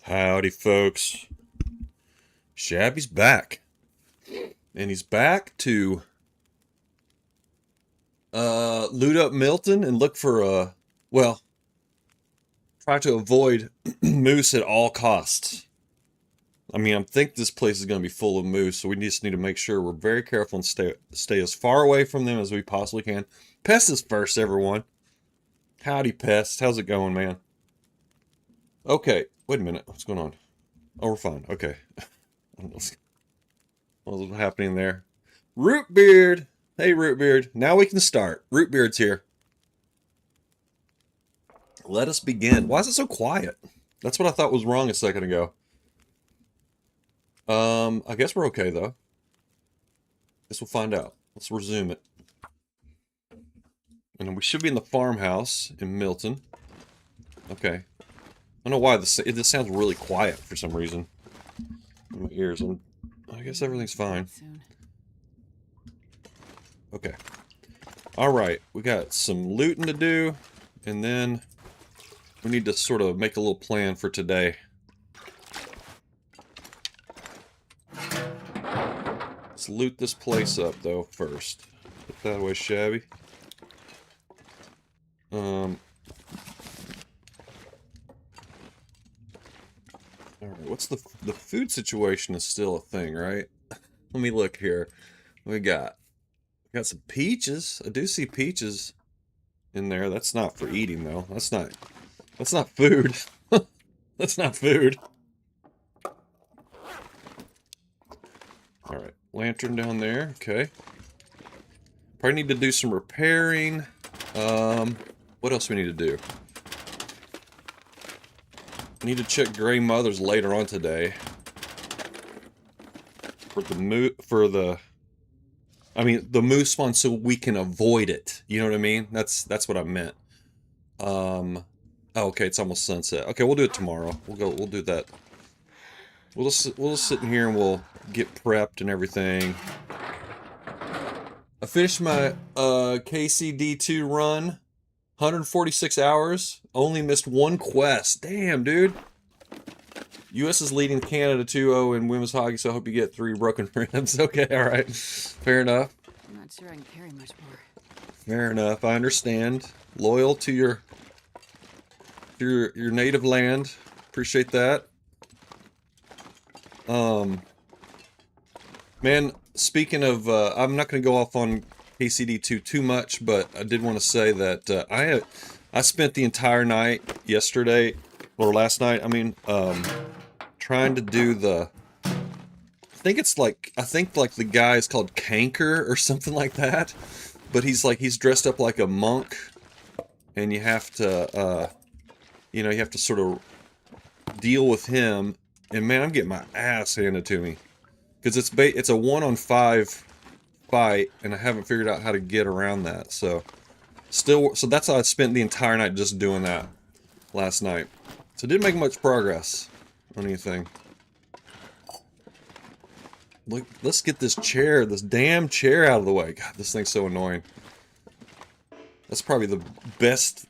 Howdy, folks. Shabby's back. And he's back to loot up Milton and look for well, try to avoid moose at all costs. I mean, I think this place is going to be full of moose, so we just need to make sure we're very careful and stay as far away from them as we possibly can. Pest is first, everyone. Howdy, Pest. How's it going, man? Okay, wait a minute. What's going on? Oh, we're fine. Okay. What's happening there? Rootbeard! Hey, Rootbeard. Now we can start. Rootbeard's here. Let us begin. Why is it so quiet? That's what I thought was wrong a second ago. I guess we're okay, though. Guess we'll find out. Let's resume it. And we should be in the farmhouse in Milton. Okay. I don't know why this sounds really quiet for some reason. In my ears. I guess everything's fine. Okay. Alright, we got some looting to do, and then we need to sort of make a little plan for today. Let's loot this place up, though, first. Put that away, Shabby. Alright, what's the food situation is still a thing, right? Let me look here. We got some peaches. I do see peaches in there. That's not for eating, though. That's not food. That's not food. Alright, lantern down there. Okay. Probably need to do some repairing. What else we need to do? I need to check Gray Mothers later on today. The moose spawn so we can avoid it. You know what I mean? That's what I meant. Oh, okay, it's almost sunset. Okay, we'll do it tomorrow. We'll do that. We'll just sit in here and we'll get prepped and everything. I finished my KCD2 run. 146 hours. Only missed one quest. Damn, dude. U.S. is leading Canada 2-0 in women's hockey, so I hope you get 3 broken ribs. Okay, alright. Fair enough. I'm not sure I can carry much more. Fair enough. I understand. Loyal to your native land. Appreciate that. Man, speaking of, I'm not going to go off on KCD2 too much, but I did want to say that I spent the entire night yesterday, or last night, I mean, trying to do I think the guy is called Canker or something like that, but he's dressed up like a monk, and you have to, you have to sort of deal with him, and man, I'm getting my ass handed to me, because it's a 1-on-5 fight, and I haven't figured out how to get around that, so that's how I spent the entire night just doing that last night. So didn't make much progress on anything. Look, let's get this damn chair out of the way. God, this thing's so annoying. That's probably the best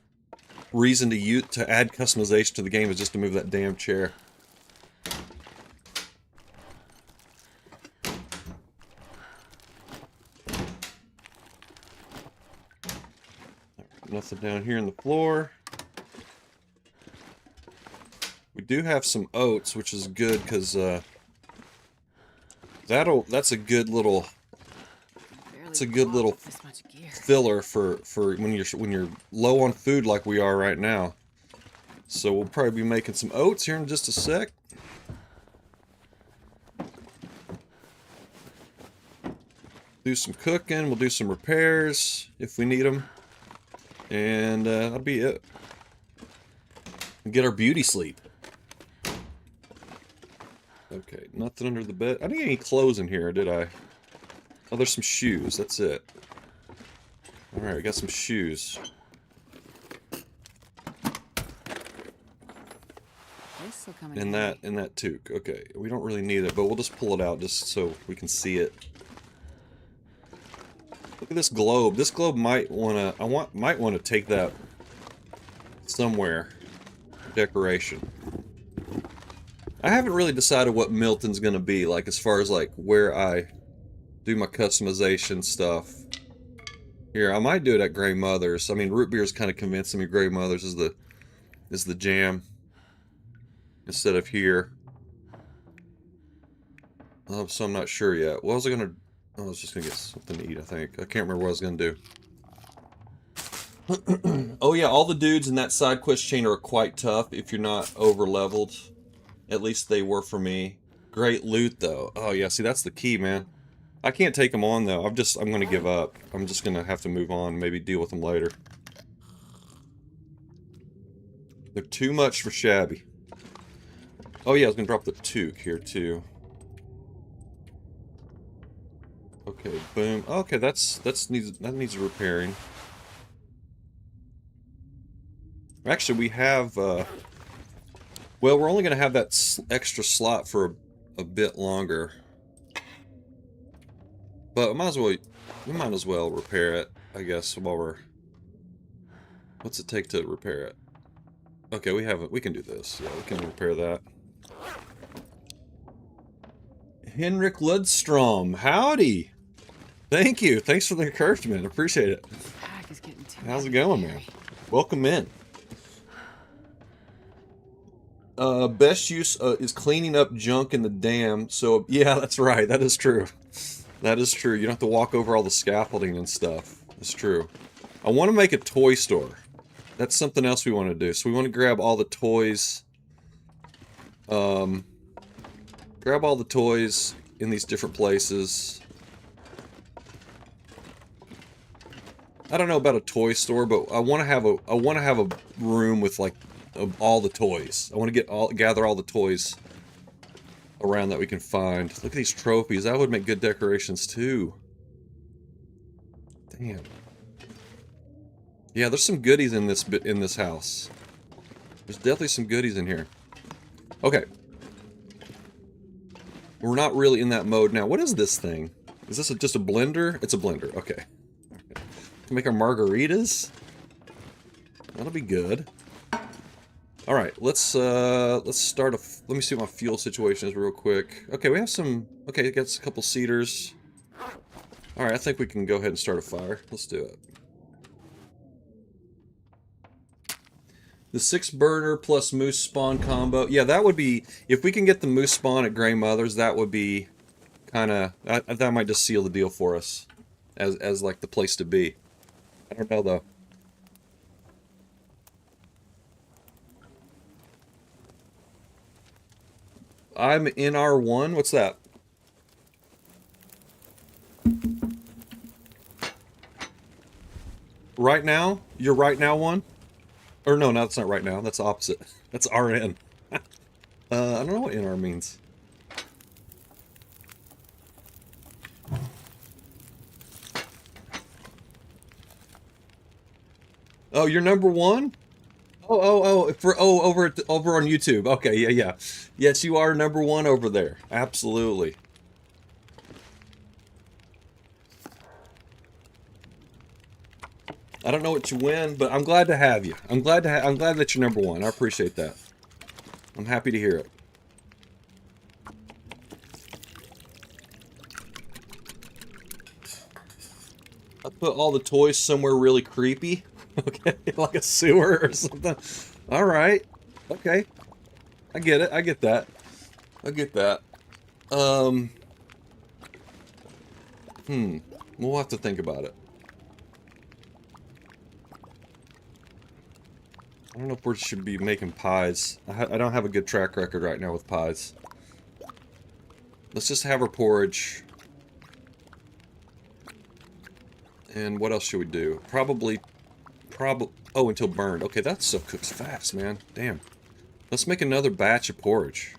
reason to add customization to the game, is just to move that damn chair. Nothing down here on the floor. We do have some oats, which is good, because that's a good little filler for when you're low on food like we are right now. So we'll probably be making some oats here in just a sec. Do some cooking. We'll do some repairs if we need them. And that'll be it. Get our beauty sleep. Okay, nothing under the bed. I didn't get any clothes in here, did I? Oh, there's some shoes. That's it. Alright, I got some shoes. And that toque. Okay, we don't really need it, but we'll just pull it out just so we can see it. Look at this globe. This globe might want to take that somewhere. Decoration. I haven't really decided what Milton's gonna be, like as far as like where I do my customization stuff. Here, I might do it at Grey Mother's. I mean, root beer is kind of convincing me Grey Mother's is the jam instead of here. So I'm not sure yet. What was I gonna? I was just gonna get something to eat. I think I can't remember what I was gonna do. Oh yeah, all the dudes in that side quest chain are quite tough if you're not over leveled. At least they were for me. Great loot though. Oh yeah, see that's the key, man. I can't take them on though. I'm gonna give up. I'm just gonna have to move on. Maybe deal with them later. They're too much for Shabby. Oh yeah, I was gonna drop the toque here too. Okay, boom. Okay, that needs repairing. Actually, we have. Well, we're only gonna have that extra slot for a bit longer. But we might as well repair it, I guess, while we're... What's it take to repair it? Okay, we can do this. Yeah, we can repair that. Henrik Ludstrom, howdy! Thank you, thanks for the encouragement, appreciate it. This pack is getting too How's it going, man? Welcome in. Best use is cleaning up junk in the dam, so yeah, that's right, that is true. That is true. You don't have to walk over all the scaffolding and stuff. That's true. I want to make a toy store. That's something else we want to do. So we want to grab all the toys. Grab all the toys in these different places. I don't know about a toy store, but I want to have a room with like all the toys. I want to gather all the toys around that we can find. Look at these trophies. That would make good decorations too. Damn. Yeah, there's some goodies in this house. There's definitely some goodies in here. Okay. We're not really in that mode now. What is this thing? Is this just a blender? It's a blender. Okay. To make our margaritas? That'll be good. All right, let's start let me see what my fuel situation is real quick. Okay, we have some. Okay, got a couple cedars. All right, I think we can go ahead and start a fire. Let's do it. The 6-burner plus moose spawn combo. Yeah, that would be if we can get the moose spawn at Grey Mother's. That would be kind of that might just seal the deal for us as like the place to be. I don't know though. I'm in R1. What's that? Right now? You're right now one? Or no, that's not right now. That's opposite. That's RN. I don't know what NR means. Oh, you're number one? Over on YouTube. Okay, yeah. Yes, you are number one over there. Absolutely. I don't know what you win, but I'm glad to have you. I'm glad that you're number one. I appreciate that. I'm happy to hear it. I put all the toys somewhere really creepy. Okay, like a sewer or something. All right. Okay. I get it. I get that. I get that. We'll have to think about it. I don't know if we should be making pies. I don't have a good track record right now with pies. Let's just have our porridge. And what else should we do? Probably... Oh, until burned. Okay, that stuff cooks fast, man. Damn. Let's make another batch of porridge.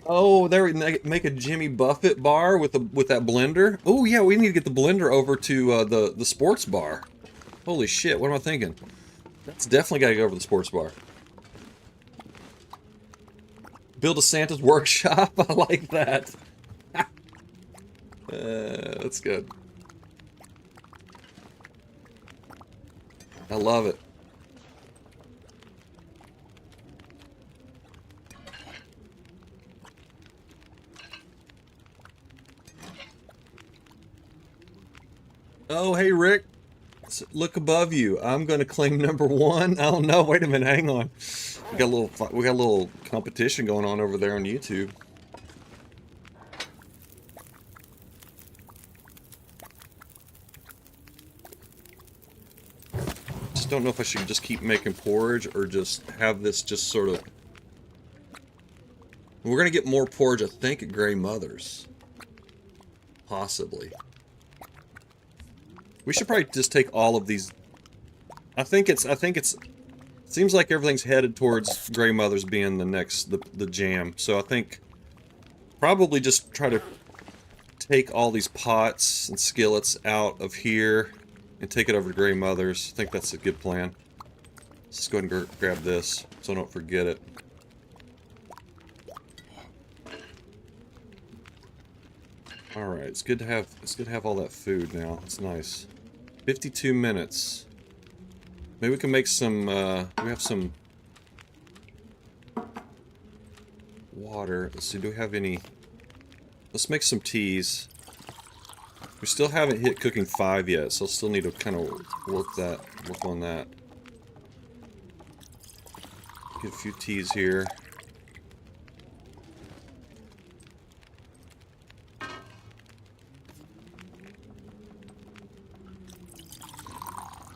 Oh, there we make a Jimmy Buffett bar with that blender. Oh yeah, we need to get the blender over to the sports bar. Holy shit, what am I thinking? That's definitely got to go over the sports bar. Build a Santa's workshop. I like that. That's good. I love it. Oh, hey, Rick. Look above you. I'm gonna claim number one. Oh no! Wait a minute. Hang on. We got a little competition going on over there on YouTube. Just don't know if I should just keep making porridge or just have this just sort of. We're gonna get more porridge, I think, at Grey Mother's. Possibly. We should probably just take all of these. I think it's. Seems like everything's headed towards Grey Mother's being the next, the jam. So I think probably just try to take all these pots and skillets out of here and take it over to Grey Mother's. I think that's a good plan. Let's just go ahead and grab this so I don't forget it. All right, it's good to have all that food now. It's nice. 52 minutes. Maybe we can make some, we have some water. Let's see, do we have any? Let's make some teas. We still haven't hit cooking 5 yet, so I'll still need to kind of work on that. Get a few teas here.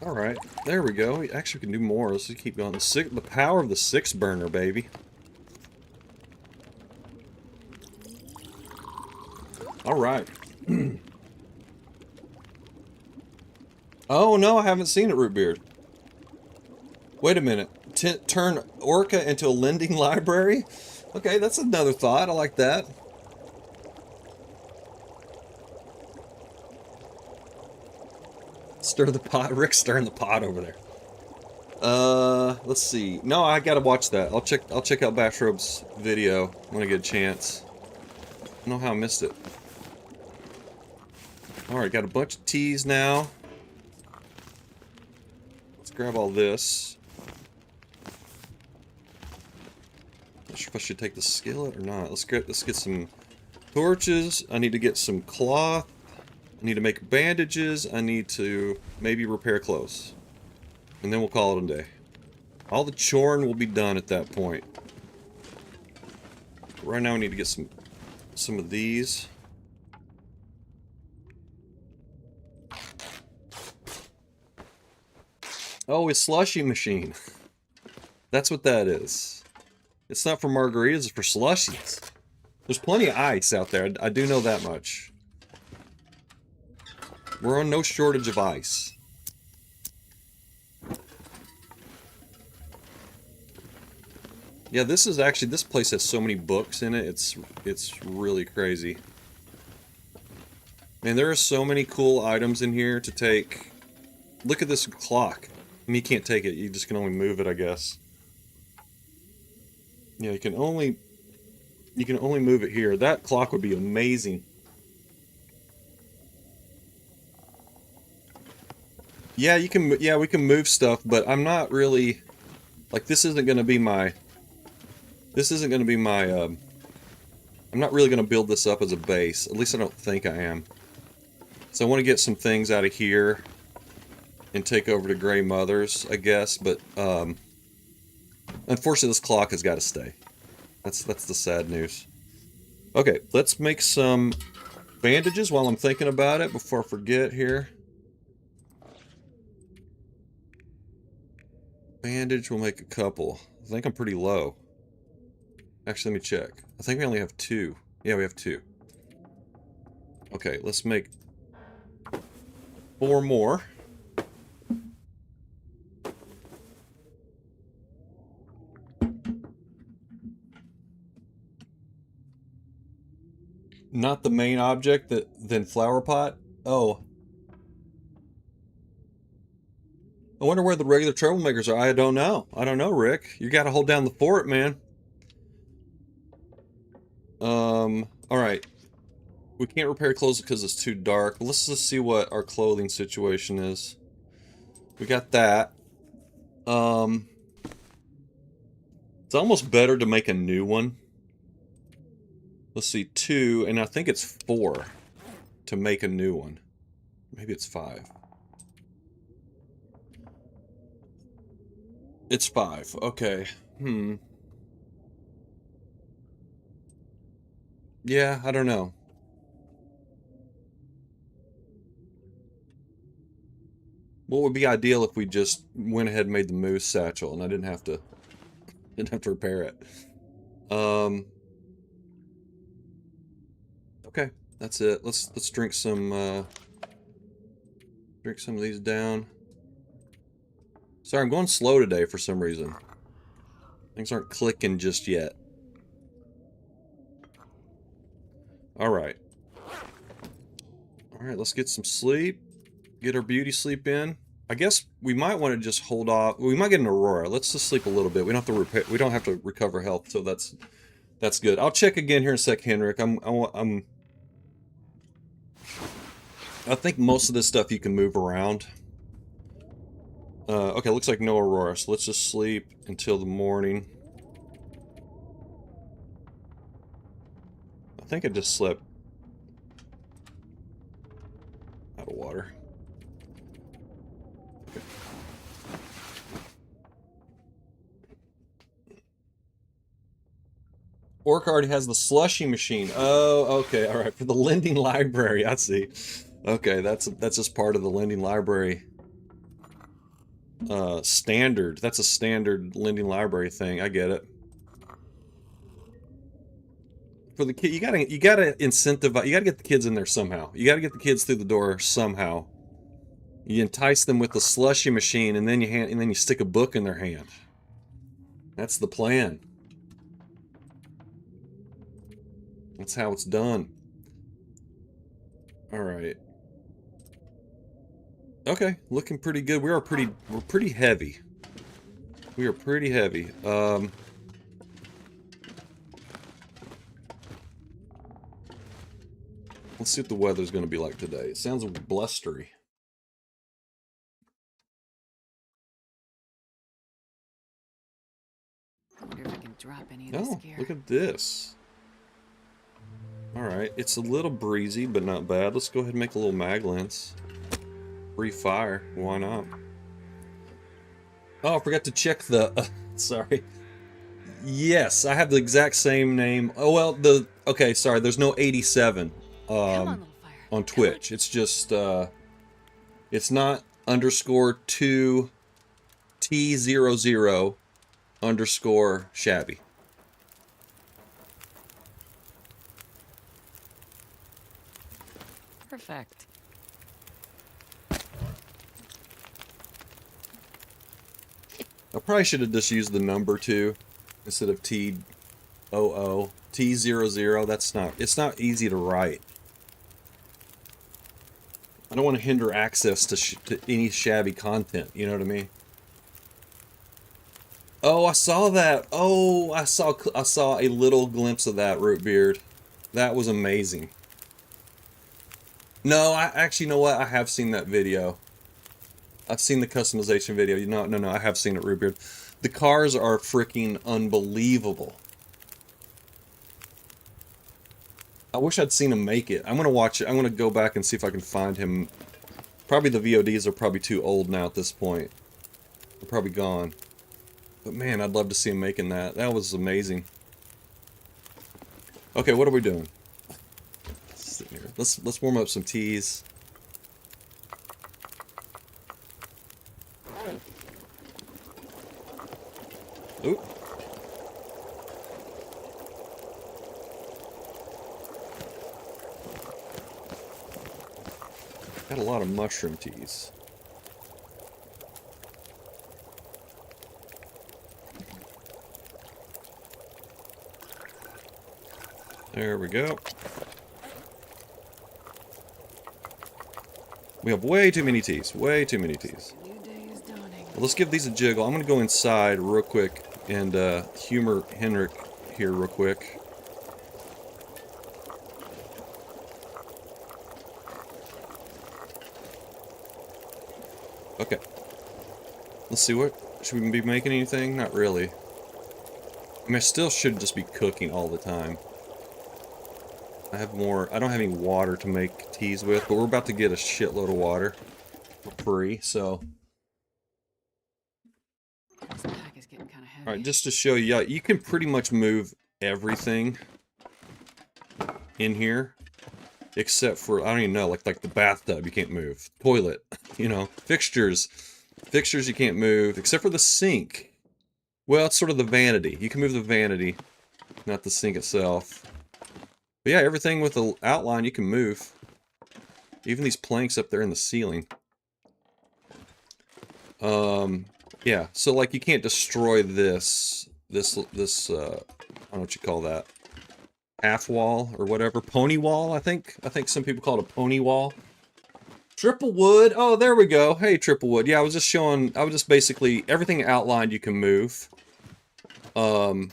Alright, there we go. Actually, we can do more. Let's just keep going. The power of the 6-burner, baby. Alright. Oh, no, I haven't seen it, Rootbeard. Wait a minute. Turn Orca into a lending library? Okay, that's another thought. I like that. Stir the pot. Rick's stirring the pot over there. Let's see. No, I gotta watch that. I'll check out Bashrobe's video when I get a chance. I don't know how I missed it. Alright, got a bunch of teas now. Let's grab all this. Not sure if I should take the skillet or not. Let's get some torches. I need to get some cloth. I need to make bandages. I need to maybe repair clothes. And then we'll call it a day. All the choring will be done at that point. But right now we need to get some of these. Oh, it's slushy machine. That's what that is. It's not for margaritas, it's for slushies. There's plenty of ice out there. I do know that much. We're on no shortage of ice. Yeah, this place has so many books in it. It's really crazy. Man, there are so many cool items in here to take. Look at this clock. I mean, you can't take it. You just can only move it, I guess. Yeah, you can only move it here. That clock would be amazing. Yeah, we can move stuff, but I'm not really like this isn't going to be my I'm not really going to build this up as a base. At least I don't think I am. So I want to get some things out of here and take over to Grey Mother's, I guess, but unfortunately this clock has got to stay. That's the sad news. Okay, let's make some bandages while I'm thinking about it before I forget here. Bandage, we'll make a couple. I think I'm pretty low. Actually, let me check. I think we only have 2. Yeah, we have 2. Okay, let's make 4 more. Not the main object, then flower pot? Oh. I wonder where the regular troublemakers are. I don't know. I don't know, Rick. You gotta hold down the fort, man. Alright. We can't repair clothes because it's too dark. Let's just see what our clothing situation is. We got that. It's almost better to make a new one. Let's see, 2, and I think it's 4 to make a new one. Maybe it's 5. It's 5. Okay. Yeah, I don't know. What would be ideal if we just went ahead and made the moose satchel and I didn't have to repair it. Okay, that's it. Let's drink some of these down. Sorry, I'm going slow today for some reason. Things aren't clicking just yet. Alright. Alright, let's get some sleep. Get our beauty sleep in. I guess we might want to just hold off. We might get an Aurora. Let's just sleep a little bit. We don't have to repair. We don't have to recover health, so that's good. I'll check again here in a sec, Henrik. I think most of this stuff you can move around. Okay, looks like no Aurora, so let's just sleep until the morning. I think I just slept out of water. Okay. Orc already has the slushy machine. Oh, okay, all right. For the lending library, I see. Okay, that's just part of the lending library. Standard. That's a standard lending library thing. I get it. For the kid, you gotta incentivize. You gotta get the kids in there somehow. You gotta get the kids through the door somehow. You entice them with the slushy machine, and then you stick a book in their hand. That's the plan. That's how it's done. All right. Okay, looking pretty good. We're pretty heavy. We are pretty heavy. Let's see what the weather's going to be like today. It sounds blustery. I wonder if I can drop any of this Oh, gear. look at this. Alright, it's a little breezy, but not bad. Let's go ahead and make a little mag lens. Free fire. Why not? Oh, I forgot to check the... sorry. Yes, I have the exact same name. Oh, well, okay, sorry, there's no 87 Come on, little fire. on Twitch. It's just, it's not _2 T00 _ Shabby. Perfect. I probably should have just used the number 2 instead of T00. T00, it's not easy to write. I don't want to hinder access to any Shabby content, you know what I mean? Oh, I saw that. Oh, I saw a little glimpse of that, Rootbeard. That was amazing. No, I actually, you know what? I have seen that video. I've seen the customization video. No, I have seen it, Rootbeard. The cars are freaking unbelievable. I wish I'd seen him make it. I'm gonna watch it. I'm gonna go back and see if I can find him. Probably the VODs are probably too old now at this point. They're probably gone. But man, I'd love to see him making that. That was amazing. Okay, what are we doing? Let's warm up some teas. Oop. Got a lot of mushroom teas. There we go. We have way too many teas. Way too many teas. New day is dawning. Well, let's give these a jiggle. I'm going to go inside real quick and humor Henrik here real quick. Okay. Let's see, what should we be making anything? Not really. I mean, I still should just be cooking all the time. I have more. I don't have any water to make teas with, but we're about to get a shitload of water for free, so. This pack is getting kind of heavy. Alright, just to show you, yeah, you can pretty much move everything in here. Except for, I don't even know, like the bathtub you can't move. Toilet, you know. Fixtures. Fixtures you can't move, except for the sink. Well, it's sort of the vanity. You can move the vanity, not the sink itself. But yeah, everything with the outline you can move. Even these planks up there in the ceiling. Yeah, so like you can't destroy this, I don't know what you call that. Half wall or whatever. Pony wall, I think. I think some people call it a pony wall. Triple wood. Oh, there we go. Hey, triple wood. Yeah, I was just basically, everything outlined you can move. So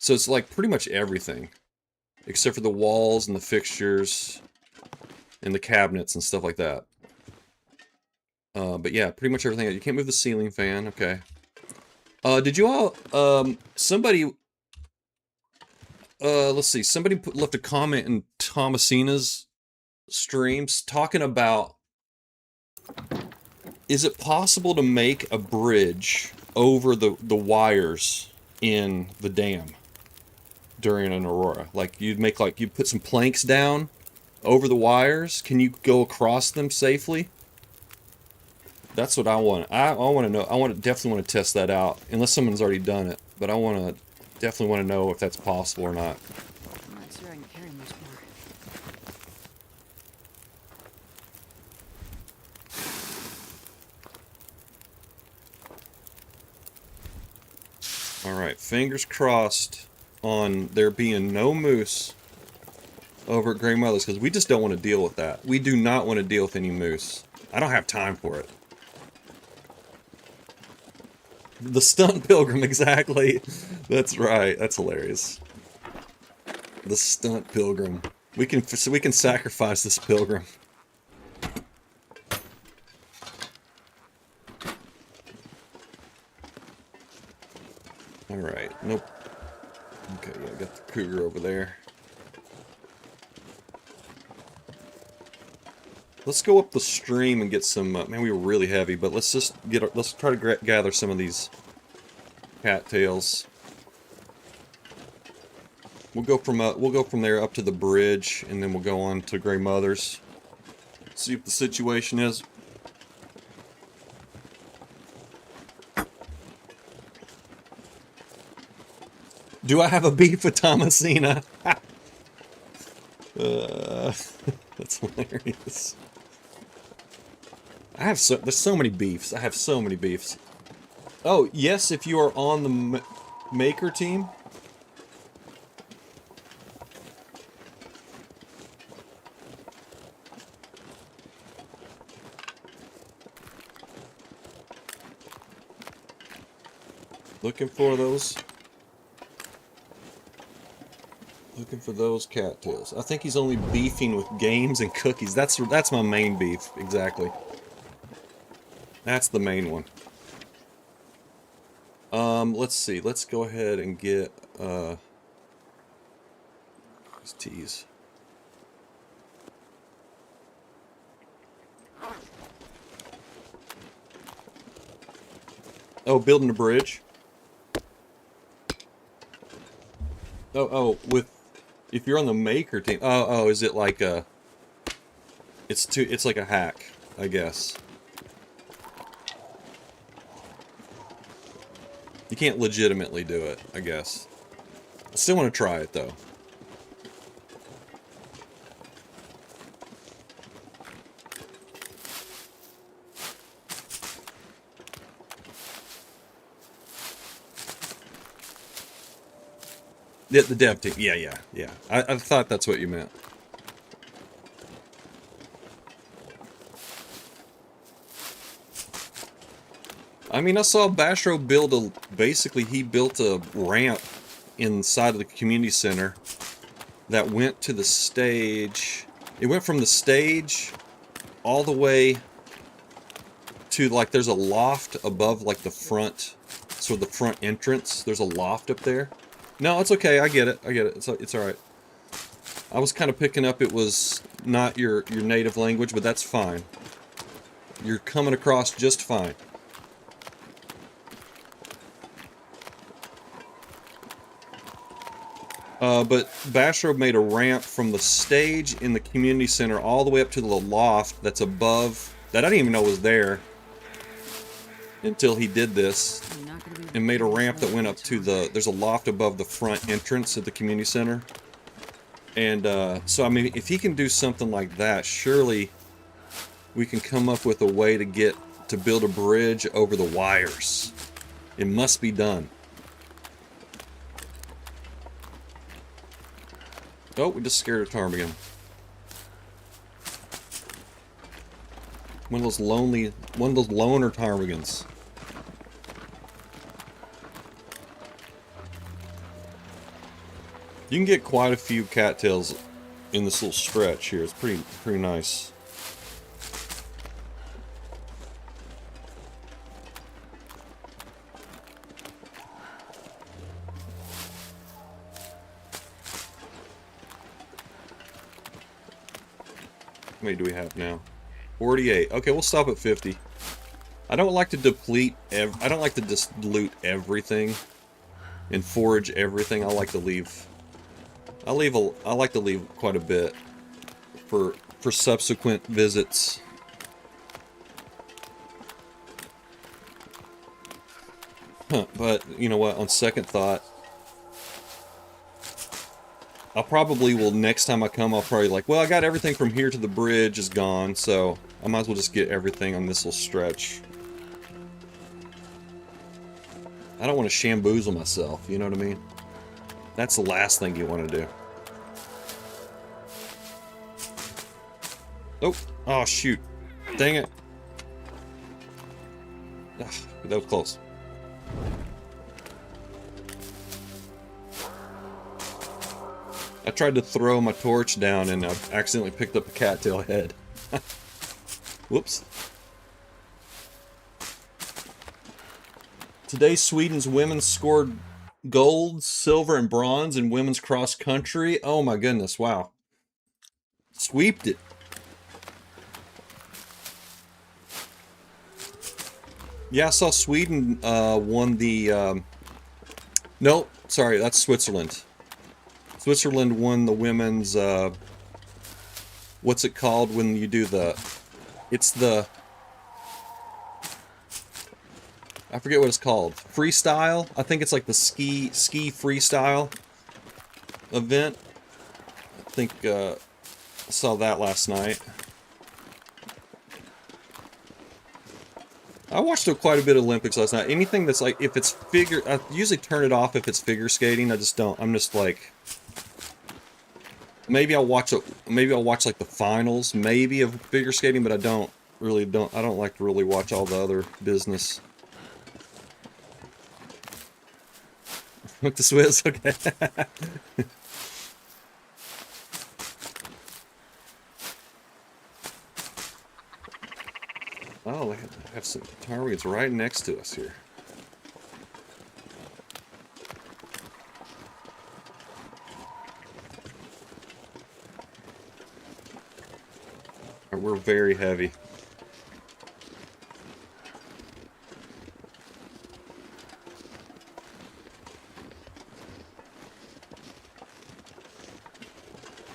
it's like pretty much everything. Except for the walls and the fixtures and the cabinets and stuff like that. But yeah, pretty much everything. You can't move the ceiling fan. Okay. Did you all, somebody, let's see, somebody left a comment in Thomasina's streams talking about, is it possible to make a bridge over the wires in the dam during an aurora? Like you'd put some planks down over the wires. Can you go across them safely? That's what I want. I want to know. Definitely want to test that out. Unless someone's already done it, but I definitely want to know if that's possible or not. I'm not sure I can carry much more. All right, fingers crossed on there being no moose over at Grandmother's, because we just don't want to deal with that. We do not want to deal with any moose. I don't have time for it. The stunt pilgrim, exactly. That's right. That's hilarious. The stunt pilgrim. We can sacrifice this pilgrim. All right. Nope. Okay, yeah, I got the cougar over there. Let's go up the stream and get some. Man, we were really heavy, but let's just let's try to gather some of these cattails. We'll go from there up to the bridge, and then we'll go on to Grandmother's. See if the situation is. Do I have a beef with Thomasina? That's hilarious. There's so many beefs. I have so many beefs. Oh, yes, if you are on the Maker team. Looking for those. Looking for those cattails. I think he's only beefing with games and cookies. That's my main beef, exactly. That's the main one. Let's see. Let's go ahead and get these teas. Oh, building a bridge. Oh, if you're on the Maker team. Oh, is it like a? It's like a hack, I guess. You can't legitimately do it, I guess. I still want to try it though. The dev team. Yeah. I thought that's what you meant. I mean, I saw Bashro build basically he built a ramp inside of the community center that went to the stage. It went from the stage all the way to, like, there's a loft above, like, the front, so the front entrance, there's a loft up there. No, it's okay, I get it, it's alright. I was kind of picking up it was not your native language, but that's fine. You're coming across just fine. But Bastrop made a ramp from the stage in the community center all the way up to the loft that's above, that I didn't even know was there until he did this, and made a ramp that went up to there's a loft above the front entrance of the community center. And so, I mean, if he can do something like that, surely we can come up with a way to build a bridge over the wires. It must be done. Oh, we just scared a ptarmigan. One of those loner ptarmigans. You can get quite a few cattails in this little stretch here. It's pretty nice. How many do we have now? 48. Okay, we'll stop at 50. I don't like to deplete. I don't like to just loot everything and forage everything. I like to leave. I like to leave quite a bit for subsequent visits. But you know what? On second thought, I'll probably will next time I come. I'll probably like, well, I got everything from here to the bridge is gone, so I might as well just get everything on this little stretch. I don't want to shamboozle myself. You know what I mean? That's the last thing you want to do. Oh, oh shoot. Dang it. Ugh, that was close. I tried to throw my torch down and I accidentally picked up a cattail head. Whoops. Today, Sweden's women scored gold, silver, and bronze in women's cross country. Oh my goodness, wow. Sweeped it. Yeah, I saw Sweden won the... no, sorry, that's Switzerland. Switzerland won the women's... what's it called when you do the... It's the... I forget what it's called. Freestyle? I think it's like the ski freestyle event. I think I saw that last night. I watched quite a bit of Olympics last night. Anything that's like, if it's figure... I usually turn it off if it's figure skating. I just don't. I'm just like... Maybe I'll watch like the finals, maybe, of figure skating, but I don't like to really watch all the other business. Look the Swiss, okay. Oh, they have some targets right next to us here. We're very heavy.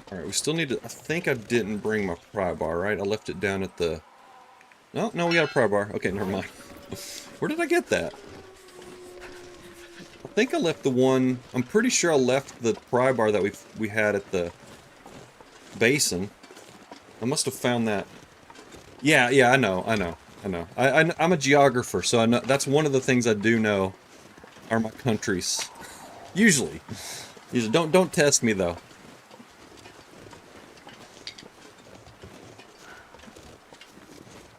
Alright, we still need to... I think I didn't bring my pry bar, right? I left it down at the... No, we got a pry bar. Okay, never mind. Where did I get that? I think I left the one... I'm pretty sure I left the pry bar that we had at the basin. I must have found that. Yeah, I know. I'm a geographer, so I know that's one of the things I do know are my countries. Usually. Don't test me though.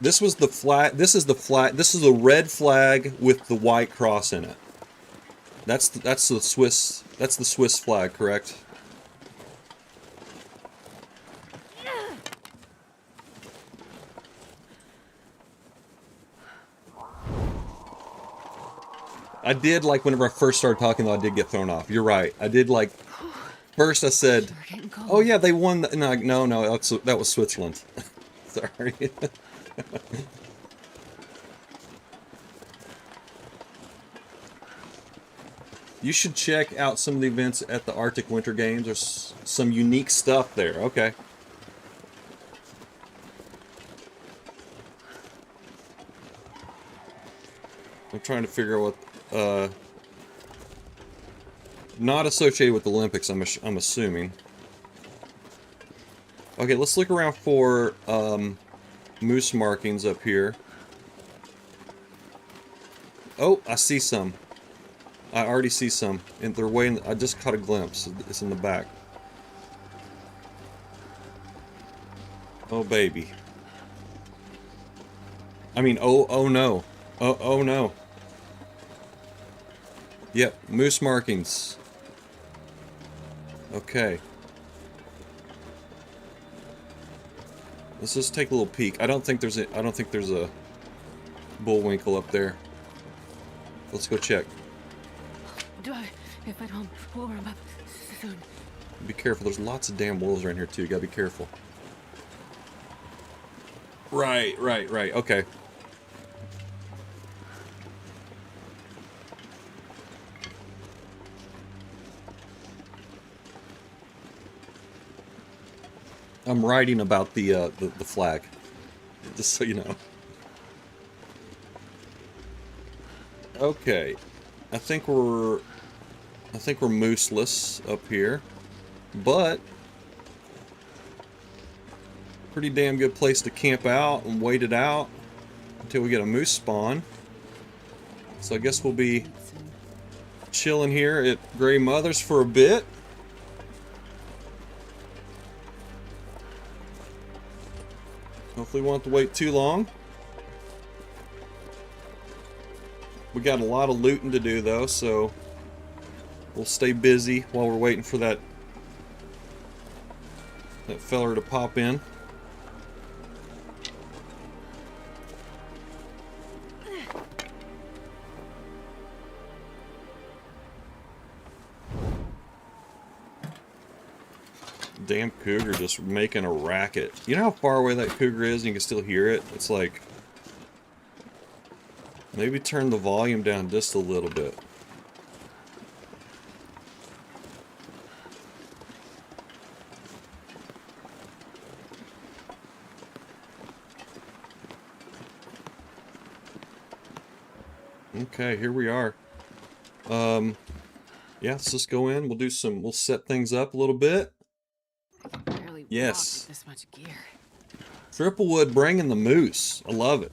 This was the flag. This is the flag. This is a red flag with the white cross in it. That's the Swiss. That's the Swiss flag, correct? I did, like, whenever I first started talking, though, I did get thrown off. You're right. I did, like... First I said, We're getting cold. oh yeah, they won. No, that was Switzerland. Sorry. You should check out some of the events at the Arctic Winter Games. There's some unique stuff there. Okay. I'm trying to figure out what... not associated with the Olympics, I'm assuming. Okay, let's look around for moose markings up here. Oh, I see some. I already see some. And they're way in I just caught a glimpse. It's in the back. Oh, baby. I mean, oh no. Oh no. Yep, moose markings. Okay. Let's just take a little peek. I don't think there's a bullwinkle up there. Let's go check. If I don't warm up soon. Be careful. There's lots of damn wolves around here too. You gotta be careful. Right. Okay. I'm writing about the flag, just so you know. Okay, I think we're mooseless up here, but pretty damn good place to camp out and wait it out until we get a moose spawn. So I guess we'll be chilling here at Gray Mother's for a bit. Hopefully we won't have to wait too long. We got a lot of looting to do though, so we'll stay busy while we're waiting for that feller to pop in. Damn cougar just making a racket. You know how far away that cougar is and you can still hear it? It's like... maybe turn the volume down just a little bit. Okay, here we are. Yeah, let's just go in. We'll set things up a little bit. Barely Yes. walked this much gear. Triplewood bringing the moose. I love it.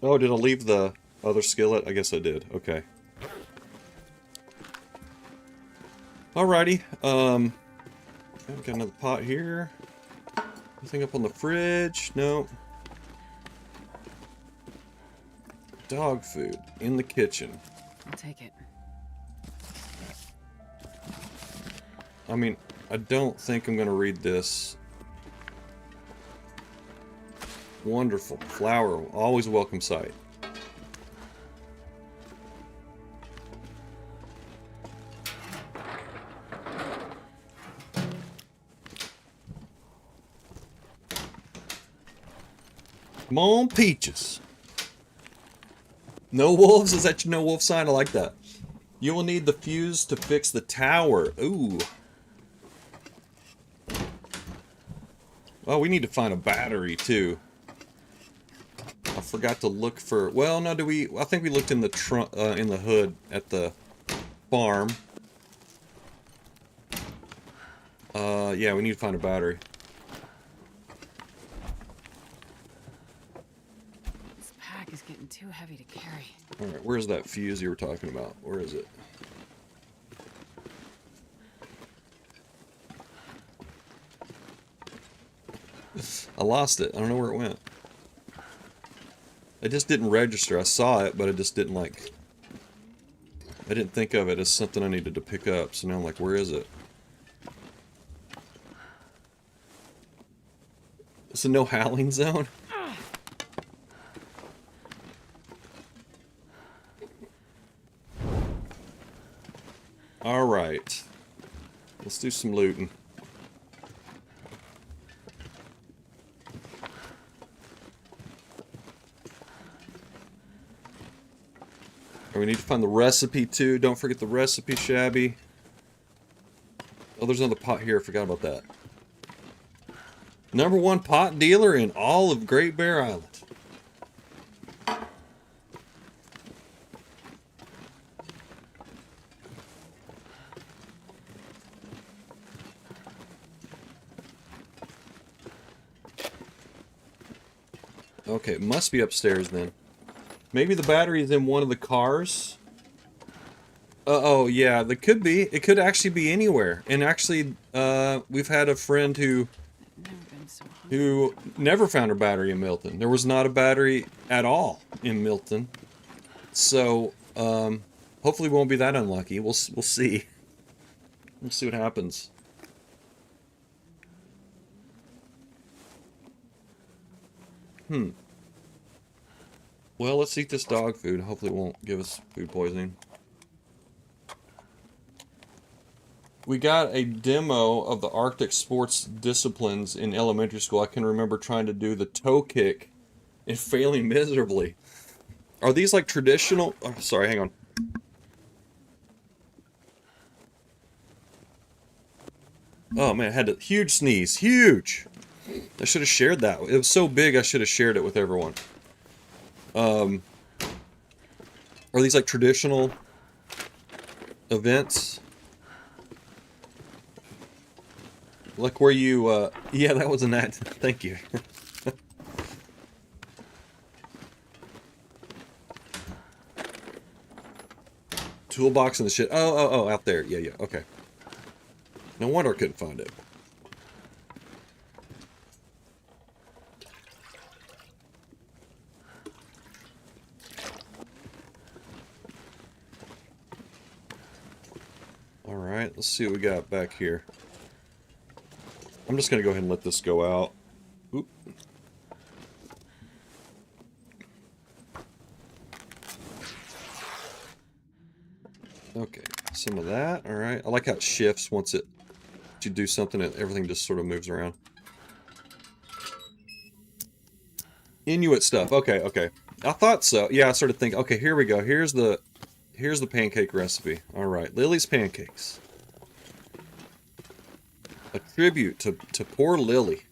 Oh, did I leave the other skillet? I guess I did. Okay. Alrighty. I've got another pot here. Anything up on the fridge? No. Dog food in the kitchen. I'll take it. I mean, I don't think I'm going to read this. Wonderful. Flower. Always a welcome sight. Come on, peaches. No wolves? Is that your no wolf sign? I like that. You will need the fuse to fix the tower. Ooh. Well, we need to find a battery, too. I forgot to look for... well, no, I think we looked in the trunk, in the hood at the farm. Yeah, we need to find a battery. This pack is getting too heavy to carry. Alright, where's that fuse you were talking about? Where is it? I lost it. I don't know where it went. It just didn't register. I saw it, but it just didn't, like... I didn't think of it as something I needed to pick up. So now I'm like, where is it? It's a no howling zone? Alright. Let's do some looting. We need to find the recipe too. Don't forget the recipe, Shabby. Oh, there's another pot here. I forgot about that. #1 pot dealer in all of Great Bear Island. Okay, it must be upstairs then. Maybe the battery is in one of the cars. Oh, yeah, that could be. It could actually be anywhere. And actually, we've had a friend who never found a battery in Milton. There was not a battery at all in Milton. So, hopefully we won't be that unlucky. We'll see. We'll see what happens. Well, let's eat this dog food. Hopefully it won't give us food poisoning. We got a demo of the Arctic sports disciplines in elementary school. I can remember trying to do the toe kick and failing miserably. Are these like traditional... Oh, sorry, hang on. Oh man, I had a huge sneeze. Huge! I should have shared that. It was so big I should have shared it with everyone. Are these like traditional events? Like where you, yeah, that was an ad. Thank you. Toolbox and the shit. Oh, out there. Yeah, okay. No wonder I couldn't find it. Alright, let's see what we got back here. I'm just going to go ahead and let this go out. Oop. Okay, some of that. Alright, I like how it shifts once you do something and everything just sort of moves around. Inuit stuff. Okay. I thought so. Yeah, I started thinking, okay, here we go. Here's the pancake recipe. Alright, Lily's pancakes. A tribute to poor Lily.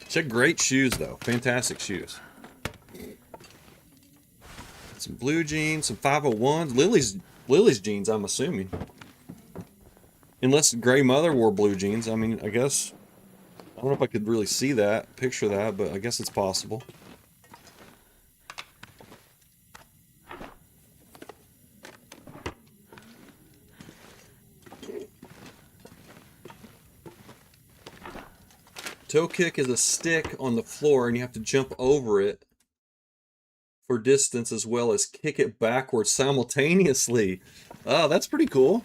She had great shoes, though. Fantastic shoes. Some blue jeans, some 501s. Lily's jeans, I'm assuming. Unless Gray Mother wore blue jeans. I mean, I guess... I don't know if I could really see that, picture that, but I guess it's possible. Toe kick is a stick on the floor and you have to jump over it for distance as well as kick it backwards simultaneously. Oh, that's pretty cool.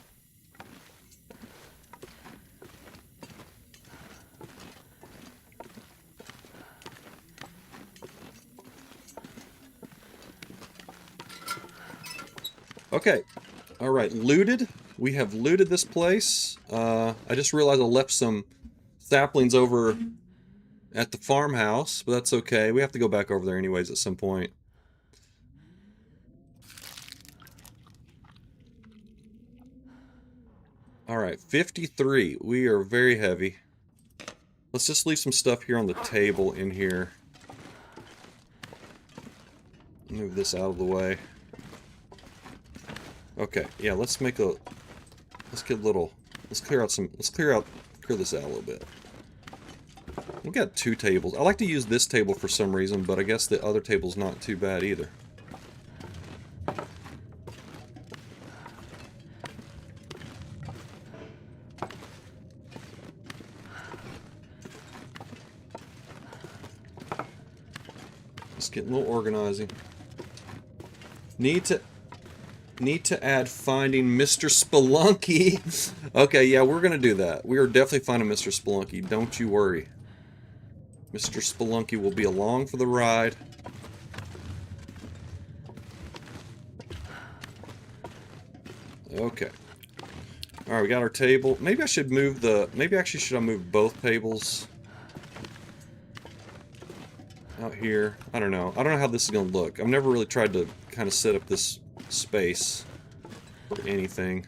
Okay. Alright, looted. We have looted this place. I just realized I left some saplings over at the farmhouse, but that's okay. We have to go back over there anyways at some point. Alright, 53. We are very heavy. Let's just leave some stuff here on the table in here. Move this out of the way. Okay, yeah, let's clear this out a little bit. We got 2 tables. I like to use this table for some reason, but I guess the other table's not too bad either. Just getting a little organizing. Need to add finding Mr. Spelunky. Okay, yeah, we're gonna do that. We are definitely finding Mr. Spelunky. Don't you worry. Mr. Spelunky will be along for the ride. Okay. All right, we got our table. Maybe I should move the. Maybe actually should I move both tables out here? I don't know. I don't know how this is gonna look. I've never really tried to kind of set up this space for anything.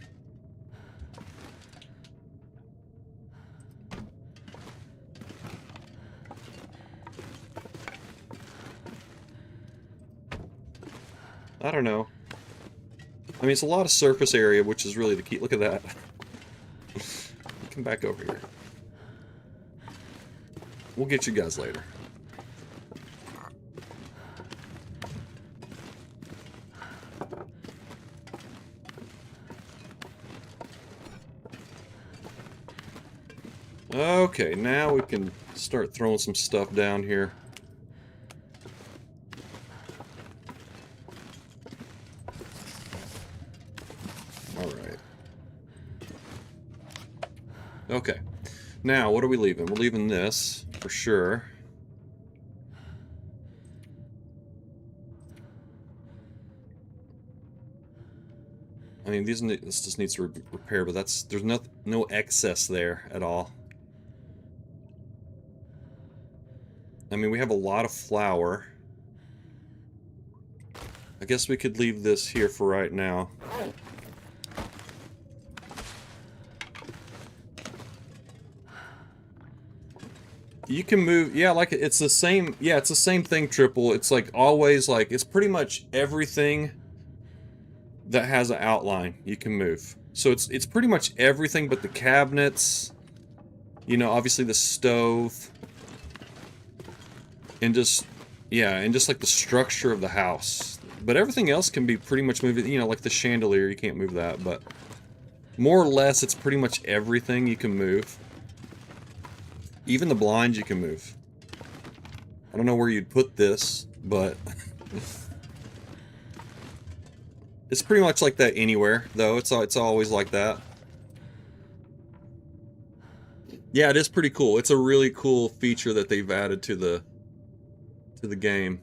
I don't know. I mean, it's a lot of surface area, which is really the key. Look at that. Come back over here. We'll get you guys later. Okay, now we can start throwing some stuff down here. Alright. Okay. Now, what are we leaving? We're leaving this, for sure. I mean, this just needs to repair, but there's no excess there at all. I mean, we have a lot of flour. I guess we could leave this here for right now. You can move, yeah, like it's the same, yeah, it's the same thing, Triple. It's like always, like, it's pretty much everything that has an outline you can move. So it's pretty much everything but the cabinets, you know, obviously the stove, and just, yeah, and just like the structure of the house. But everything else can be pretty much moved, you know, like the chandelier, you can't move that, but more or less it's pretty much everything you can move. Even the blinds you can move. I don't know where you'd put this, but it's pretty much like that anywhere, though. It's always like that. Yeah, it is pretty cool. It's a really cool feature that they've added to the game.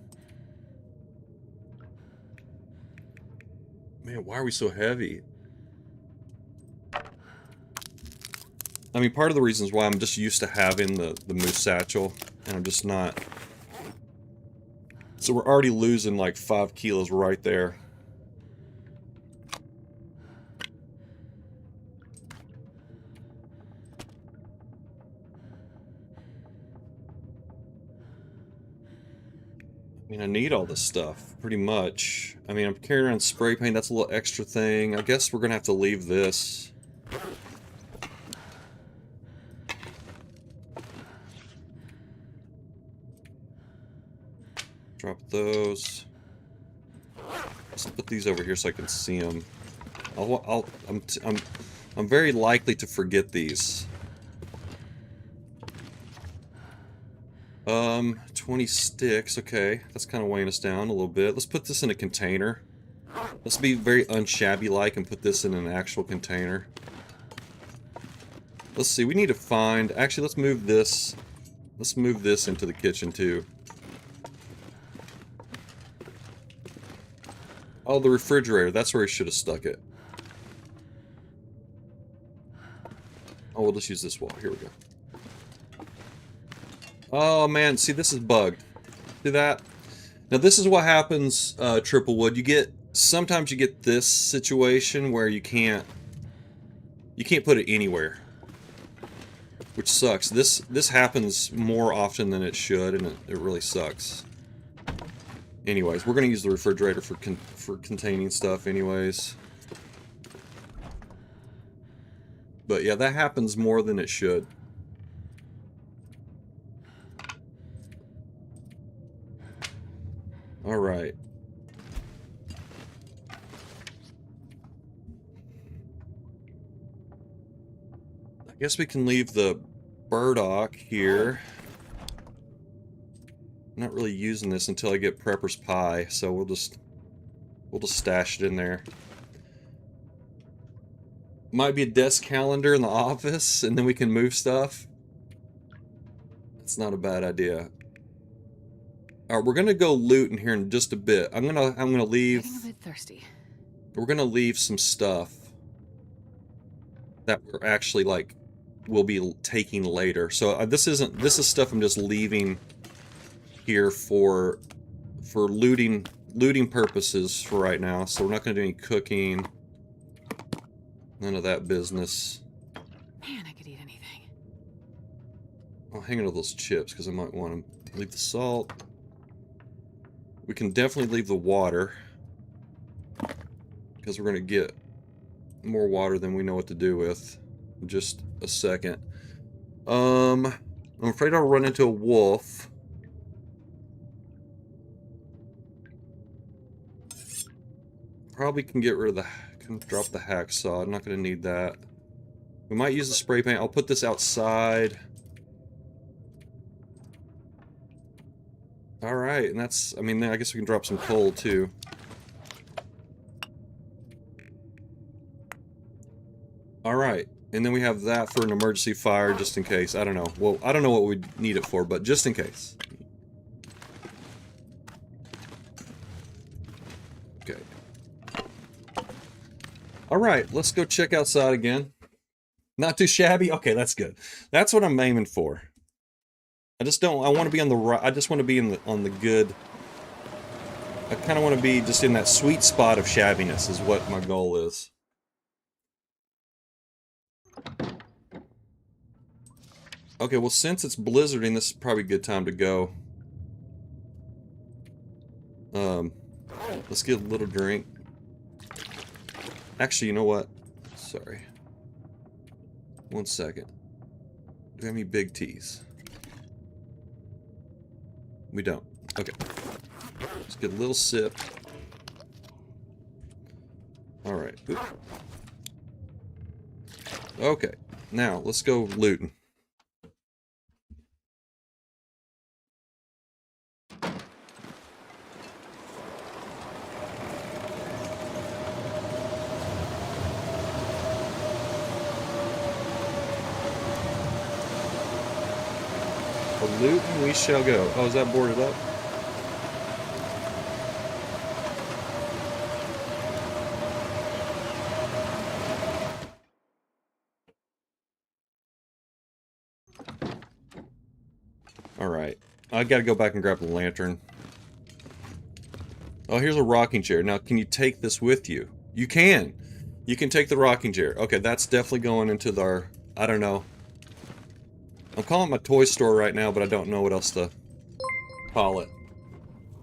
Man, why are we so heavy? I mean, part of the reasons why I'm just used to having the moose satchel, and I'm just not. So we're already losing like 5 kilos right there. I mean, I need all this stuff, pretty much. I mean, I'm carrying around spray paint, that's a little extra thing. I guess we're gonna have to leave this. Drop those. Let's put these over here so I can see them. I'm very likely to forget these. 20 sticks. Okay, that's kind of weighing us down a little bit. Let's put this in a container. Let's be very unshabby-like and put this in an actual container. Let's see. We need to find. Actually, let's move this. Let's move this into the kitchen too. Oh, the refrigerator. That's where he should have stuck it. Oh, we'll just use this wall. Here we go. Oh, man. See, this is bugged. See that? Now, this is what happens, Triple Wood. Sometimes you get this situation where you can't put it anywhere. Which sucks. This happens more often than it should, and it really sucks. Anyways, we're going to use the refrigerator for containing stuff anyways. But yeah, that happens more than it should. Alright. I guess we can leave the burdock here. I'm not really using this until I get Prepper's Pie, so we'll just stash it in there. Might be a desk calendar in the office, and then we can move stuff. That's not a bad idea. Alright, we're gonna go loot in here in just a bit. I'm gonna leave. Getting a bit thirsty. We're gonna leave some stuff. that we're actually like will be taking later. So this is stuff I'm just leaving here for looting purposes for right now. So we're not going to do any cooking, none of that business. Man, I could eat anything. I'll hang on to those chips because I might want to leave the salt. We can definitely leave the water because we're going to get more water than we know what to do with in just a second. I'm afraid I'll run into a wolf. Probably can get rid of the... Can drop the hacksaw. I'm not going to need that. We might use the spray paint. I'll put this outside. Alright, and that's... I mean, I guess we can drop some coal, too. Alright, and then we have that for an emergency fire, just in case. I don't know. Well, I don't know what we'd need it for, but just in case. Okay. Alright, let's go check outside again. Not too shabby? Okay, that's good. That's what I'm aiming for. I just don't... I want to be on the right... I just want to be on the good... I kind of want to be just in that sweet spot of shabbiness is what my goal is. Okay, well, since it's blizzarding, this is probably a good time to go. Let's get a little drink. Actually, you know what? Sorry. One second. Do we have any big teas? We don't. Okay. Let's get a little sip. Alright. Okay. Now, let's go looting. Milton, we shall go. Oh, is that boarded up? Alright. I gotta go back and grab the lantern. Oh, here's a rocking chair. Now, can you take this with you? You can! You can take the rocking chair. Okay, that's definitely going into our... I don't know. I'm calling it my toy store right now, but I don't know what else to call it.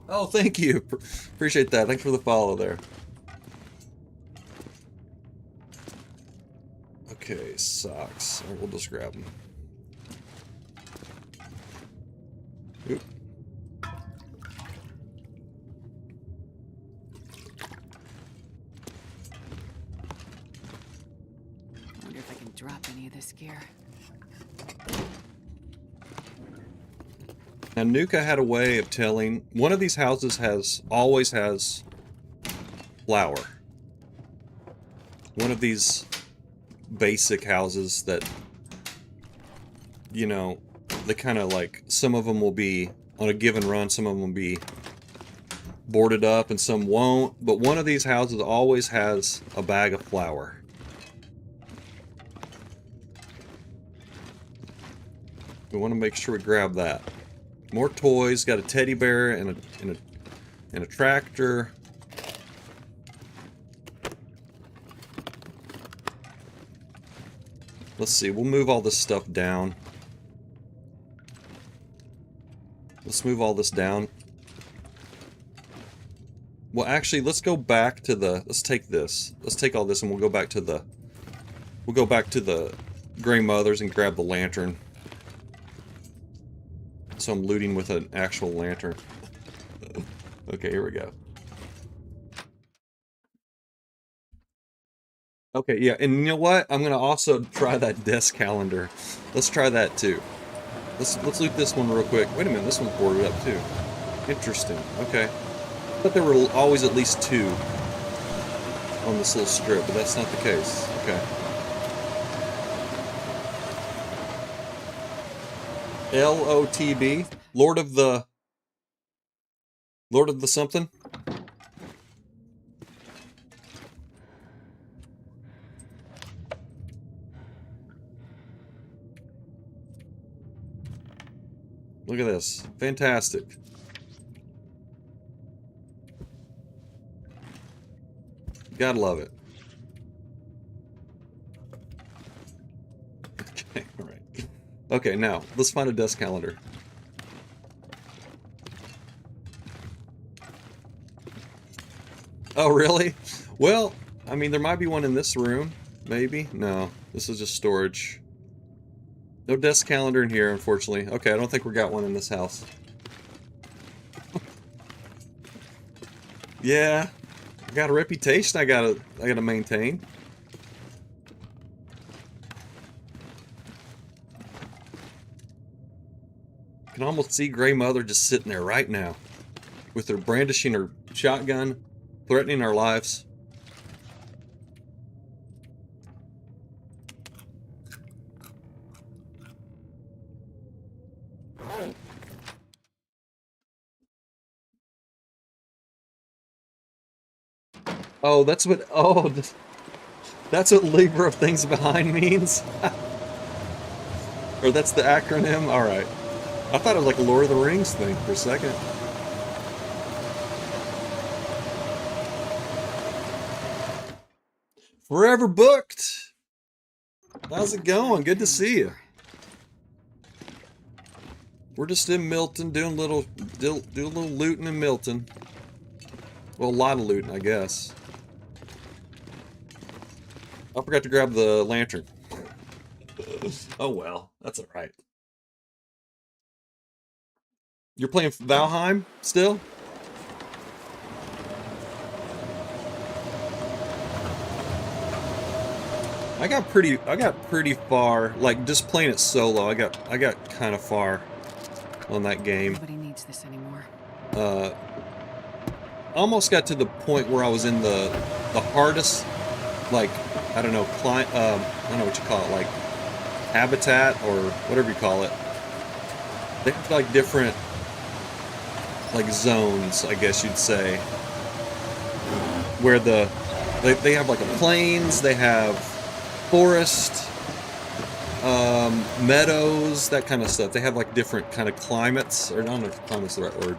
Oh, thank you! Appreciate that. Thanks for the follow there. Okay, socks. We'll just grab them. Oop. I wonder if I can drop any of this gear. Now, Nuka had a way of telling... One of these houses always has flour. One of these basic houses that, you know, they kind of like... Some of them will be on a given run, some of them will be boarded up, and some won't. But one of these houses always has a bag of flour. We want to make sure we grab that. More toys. Got a teddy bear and a tractor. Let's see. We'll move all this stuff down. Let's move all this down. Well, actually, let's go back to the... Let's take this. Let's take all this and we'll go back to the... We'll go back to the Grey Mothers and grab the lantern. So I'm looting with an actual lantern. Okay, here we go. Okay, yeah, and you know what? I'm gonna also try that desk calendar. Let's try that too. Let's loot this one real quick. Wait a minute, this one's boarded up too. Interesting. Okay. I thought there were always at least two on this little strip, but that's not the case. Okay. LOTB, Lord of the something. Look at this. Fantastic. Gotta love it. Okay, alright. Okay, now, let's find a desk calendar. Oh, really? Well, I mean, there might be one in this room. Maybe? No. This is just storage. No desk calendar in here, unfortunately. Okay, I don't think we got one in this house. Yeah. I got a reputation I gotta maintain. I can almost see Grey Mother just sitting there right now. With her brandishing her shotgun, threatening our lives. Oh, that's what. Oh, that's what Lever of Things Behind means. Or that's the acronym. All right. I thought it was like a Lord of the Rings thing for a second. Forever booked. How's it going? Good to see you. We're just in Milton doing do a little looting in Milton. Well, a lot of looting, I guess. I forgot to grab the lantern. Oh well, that's alright. You're playing Valheim still? I got pretty far, like just playing it solo. I got kind of far on that game. Nobody needs this anymore. Almost got to the point where I was in the hardest, like, I don't know, I don't know what you call it, like habitat or whatever you call it. They have like different like zones, I guess you'd say, where they have like a plains, they have forest, meadows, that kind of stuff. They have like different kind of climates, or I don't know if climate's the right word.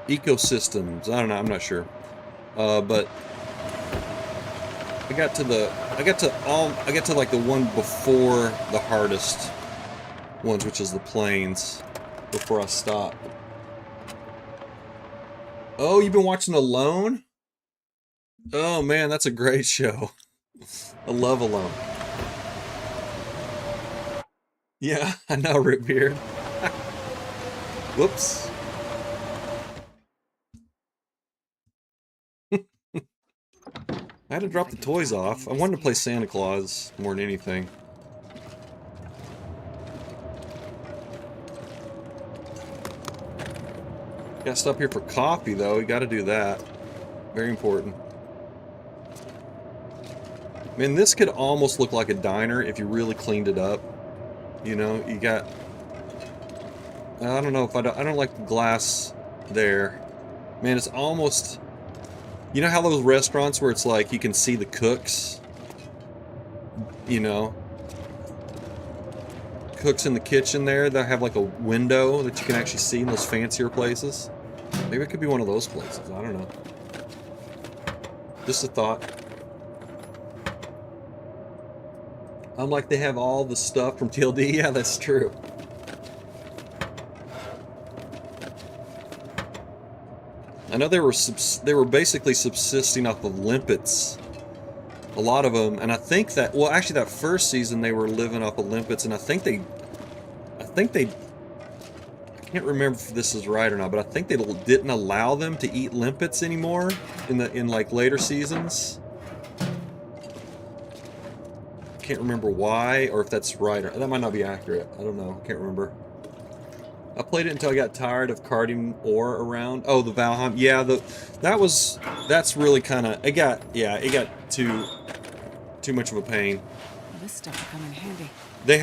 Ecosystems. I don't know. I'm not sure. But I got to like the one before the hardest ones, which is the plains, before I stopped. Oh, you've been watching Alone? Oh man, that's a great show. I love Alone. Yeah, I know, Rip Beard. Whoops. I had to drop the toys off. I wanted to play Santa Claus more than anything. Gotta stop here for coffee, though. You gotta do that. Very important. Man, this could almost look like a diner if you really cleaned it up. You know, you got... I don't know if I don't like the glass there. Man, it's almost... You know how those restaurants where it's like you can see the cooks? You know? Cooks in the kitchen there that have like a window that you can actually see in those fancier places. Maybe it could be one of those places. I don't know. Just a thought. I'm like, they have all the stuff from TLD. Yeah, that's true. I know they were basically subsisting off of limpets, a lot of them, and I think that, well, actually that first season they were living off of limpets, and I can't remember if this is right or not, but I think they didn't allow them to eat limpets anymore in like later seasons. Can't remember why, or if that's right, or that might not be accurate. I don't know. Can't remember. I played it until I got tired of carting ore around. Oh, the Valheim. Yeah, that's really kind of, it got too much of a pain. Well, this stuff will come in handy. They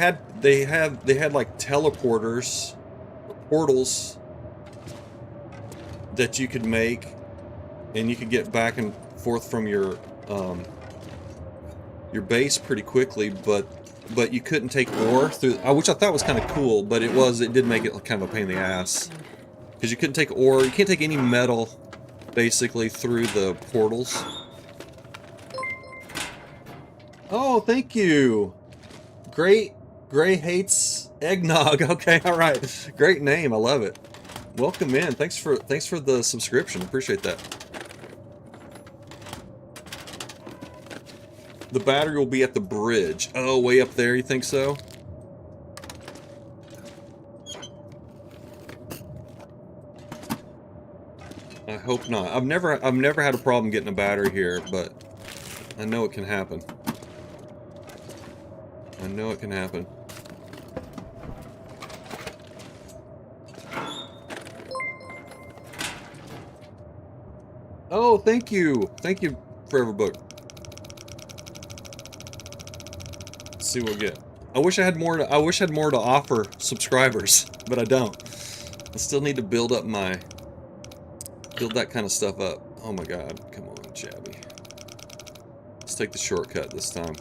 had like teleporters, portals that you could make, and you could get back and forth from your base pretty quickly, but but you couldn't take ore through, which I thought was kind of cool, but it did make it kind of a pain in the ass. Because you couldn't take ore, you can't take any metal, basically, through the portals. Oh, thank you! Great, Gray hates eggnog. Okay, alright. Great name, I love it. Welcome in, thanks for the subscription, appreciate that. The battery will be at the bridge. Oh, way up there, you think so? I hope not. I've never had a problem getting a battery here, but I know it can happen. I know it can happen. Oh, thank you. Thank you, Forever Book. Let's see what we get. I wish I had more to offer subscribers, but I don't. I still need to build that kind of stuff up. Oh my god, come on, Shabby. Let's take the shortcut this time.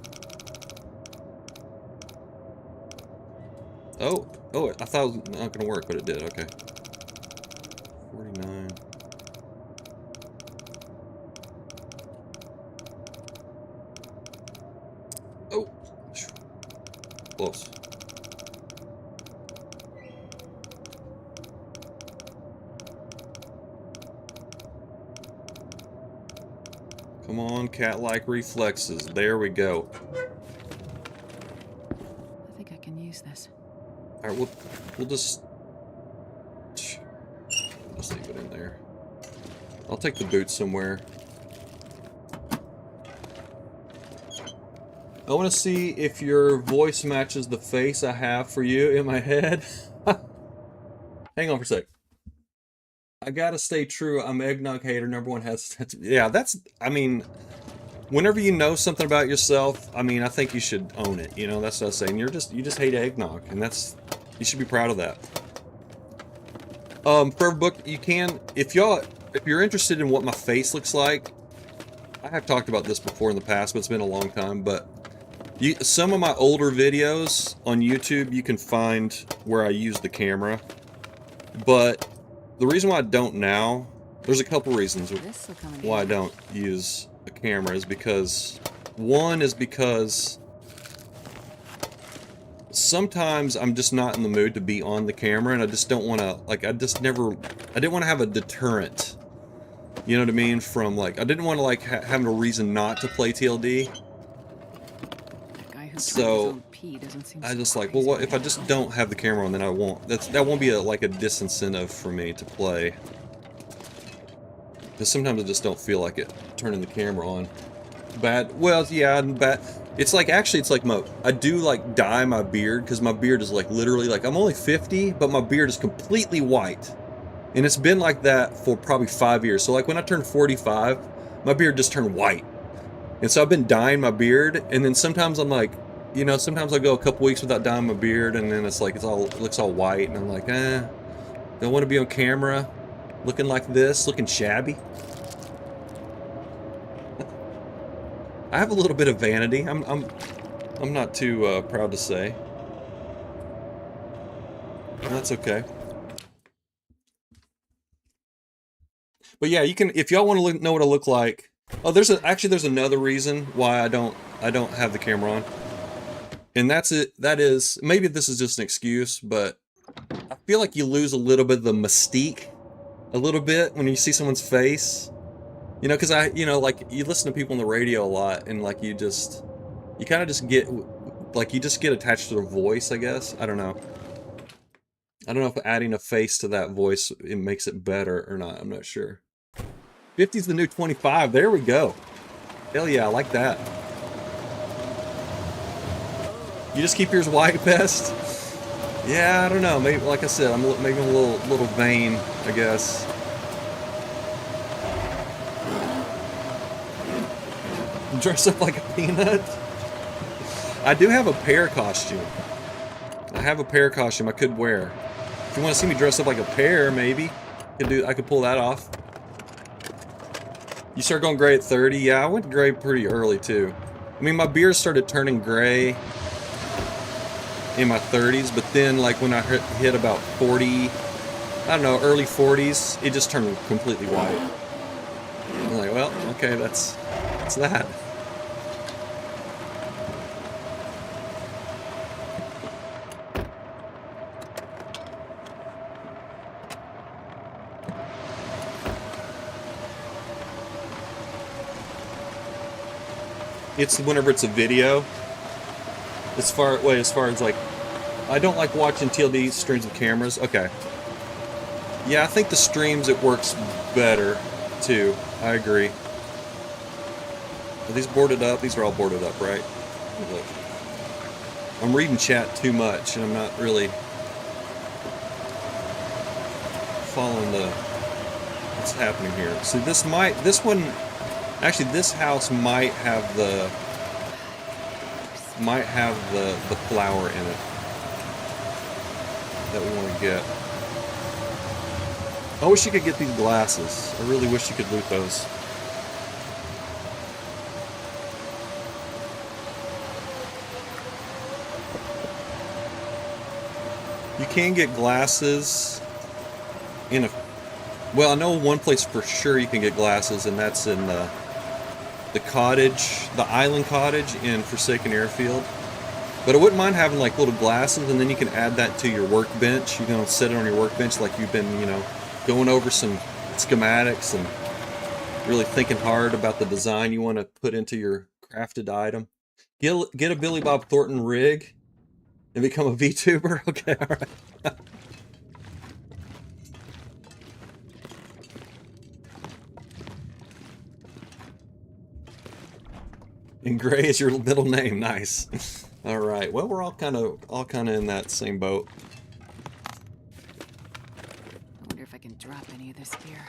Oh, I thought it was not gonna work, but it did, okay. 49. Oh, close. Come on, cat-like reflexes. There we go. I think I can use this. All right, we'll just leave it in there. I'll take the boot somewhere. I want to see if your voice matches the face I have for you in my head. Hang on for a sec. I gotta stay true. I'm eggnog hater. #1 has. Yeah, I mean, whenever you know something about yourself, I mean, I think you should own it. You know, that's what I was saying. You just hate eggnog, and you should be proud of that. Forever Book, you can, if you're interested in what my face looks like, I have talked about this before in the past, but it's been a long time, but some of my older videos on YouTube, you can find where I use the camera, but the reason why I don't now, there's a couple reasons why I don't use a camera, is because, one is because sometimes I'm just not in the mood to be on the camera, and I just don't want to, like, I didn't want to have a deterrent, you know what I mean, from, like, I didn't want to, like, having a reason not to play TLD. So I just like, well, what if I just don't have the camera on, then I won't. That won't be like a disincentive for me to play. Because sometimes I just don't feel like it turning the camera on. Well, yeah, bad. It's like, actually, it's like I do like dye my beard, because my beard is like literally like, I'm only 50, but my beard is completely white. And it's been like that for probably 5 years. So like when I turned 45, my beard just turned white. And so I've been dyeing my beard, and then sometimes I'm like, you know, sometimes I go a couple weeks without dyeing my beard, and then it's like, it looks all white, and I'm like, don't want to be on camera looking like this, looking shabby. I have a little bit of vanity. I'm not too proud to say. That's okay. But yeah, you can, if y'all want to know what I look like. Oh, there's another reason why I don't have the camera on. And that's it. That is, maybe this is just an excuse, but I feel like you lose a little bit of the mystique, a little bit, when you see someone's face. You know, because like, you listen to people on the radio a lot, and like, you kind of just get, like, you just get attached to their voice, I guess. I don't know. I don't know if adding a face to that voice, it makes it better or not. I'm not sure. 50's the new 25. There we go. Hell yeah, I like that. You just keep yours white best? Yeah, I don't know. Maybe, like I said, I'm maybe a little vain, I guess. Dress up like a peanut? I do have a pear costume. I could wear. If you want to see me dress up like a pear, maybe I could pull that off. You start going gray at 30? Yeah, I went gray pretty early too. I mean, my beard started turning gray in my 30s, but then like when I hit about 40, I don't know, early 40s, it just turned completely white. I'm like, well, okay, that's that. It's whenever it's a video. As far as like, I don't like watching TLD streams of cameras. Okay. Yeah, I think the streams it works better too. I agree. Are these boarded up? These are all boarded up, right? Look. I'm reading chat too much and I'm not really following what's happening here. So this house might have the flower in it that we want to get. I wish you could get these glasses. I really wish you could loot those. You can get glasses in a... Well, I know one place for sure you can get glasses, and that's in the cottage, the island cottage in Forsaken Airfield. But I wouldn't mind having like little glasses, and then you can add that to your workbench. You can set it on your workbench like you've been, you know, going over some schematics and really thinking hard about the design you want to put into your crafted item. Get a Billy Bob Thornton rig and become a VTuber? Okay, alright. And Gray is your middle name. Nice. All right. Well, we're all kind of in that same boat. I wonder if I can drop any of this gear.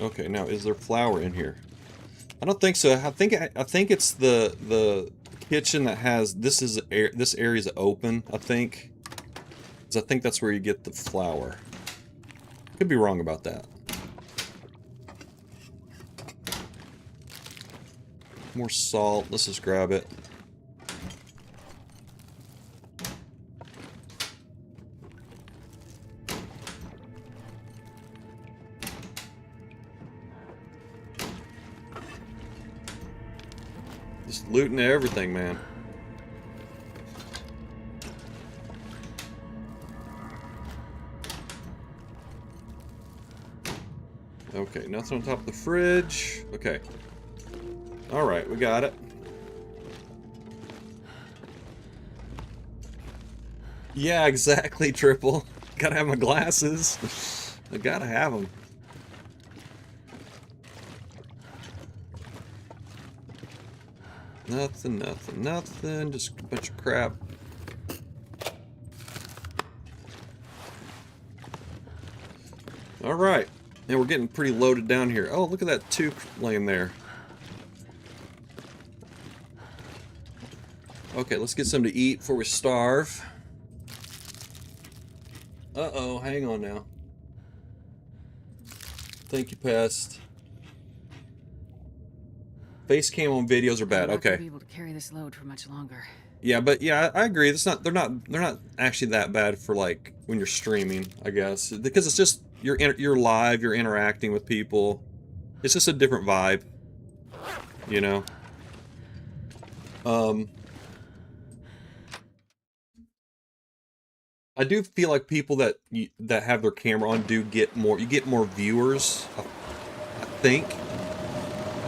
Okay. Now, is there flour in here? I don't think so. I think it's the kitchen that has this area is open. I think. 'Cause I think that's where you get the flour. Could be wrong about that. More salt. Let's just grab it. Just looting everything, man. Okay, nothing on top of the fridge. Okay. Alright, we got it. Yeah, exactly, Triple. Gotta have my glasses. I gotta have them. Nothing. Just a bunch of crap. Alright. And we're getting pretty loaded down here. Oh, look at that toque laying there. Okay, let's get some to eat before we starve. Uh-oh, hang on now. Thank you, Pest. Face cam on videos are bad. I'm not gonna Okay. be able to carry this load for much longer. Yeah, but yeah, I agree. They're not actually that bad for like when you're streaming, I guess, because it's just you're live, you're interacting with people. It's just a different vibe, you know. I do feel like people that have their camera on do get more. You get more viewers, I think.